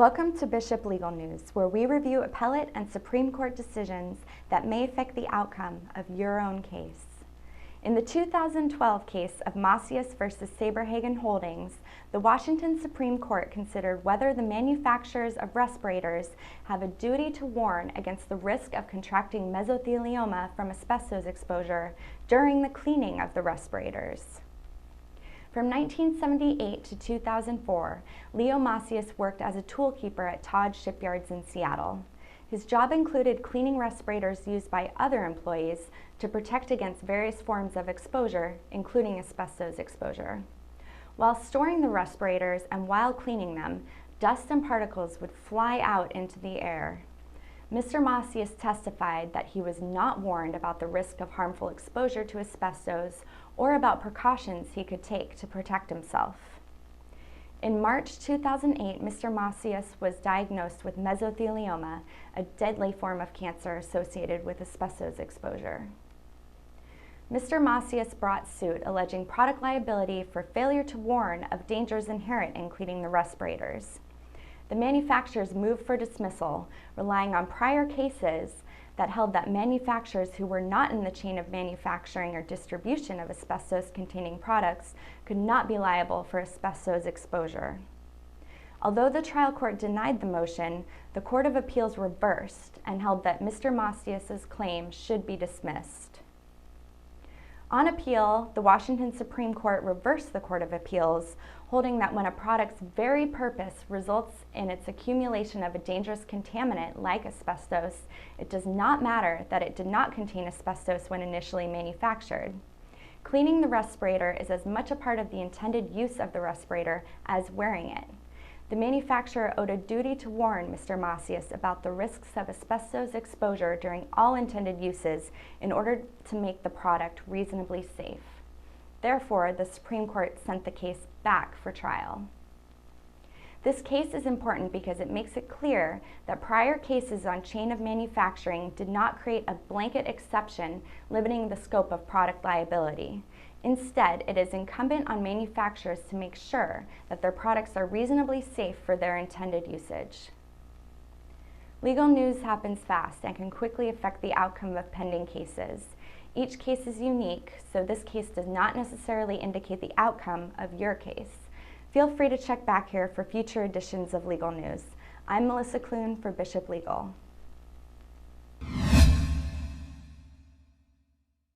Welcome to Bishop Legal News, where we review appellate and Supreme Court decisions that may affect the outcome of your own case. In the 2012 case of Macias v. Saberhagen Holdings, the Washington Supreme Court considered whether the manufacturers of respirators have a duty to warn against the risk of contracting mesothelioma from asbestos exposure during the cleaning of the respirators. From 1978 to 2004, Leo Macias worked as a toolkeeper at Todd Shipyards in Seattle. His job included cleaning respirators used by other employees to protect against various forms of exposure, including asbestos exposure. While storing the respirators and while cleaning them, dust and particles would fly out into the air. Mr. Macias testified that he was not warned about the risk of harmful exposure to asbestos or about precautions he could take to protect himself. In March 2008, Mr. Macias was diagnosed with mesothelioma, a deadly form of cancer associated with asbestos exposure. Mr. Macias brought suit alleging product liability for failure to warn of dangers inherent in cleaning the respirators. The manufacturers moved for dismissal, relying on prior cases that held that manufacturers who were not in the chain of manufacturing or distribution of asbestos-containing products could not be liable for asbestos exposure. Although the trial court denied the motion, the Court of Appeals reversed and held that Mr. Macias's claim should be dismissed. On appeal, the Washington Supreme Court reversed the Court of Appeals, holding that when a product's very purpose results in its accumulation of a dangerous contaminant like asbestos, it does not matter that it did not contain asbestos when initially manufactured. Cleaning the respirator is as much a part of the intended use of the respirator as wearing it. The manufacturer owed a duty to warn Mr. Macias about the risks of asbestos exposure during all intended uses in order to make the product reasonably safe. Therefore, the Supreme Court sent the case back for trial. This case is important because it makes it clear that prior cases on chain of manufacturing did not create a blanket exception limiting the scope of product liability. Instead, it is incumbent on manufacturers to make sure that their products are reasonably safe for their intended usage. Legal news happens fast and can quickly affect the outcome of pending cases. Each case is unique, so this case does not necessarily indicate the outcome of your case. Feel free to check back here for future editions of Legal News. I'm Melissa Clune for Bishop Legal.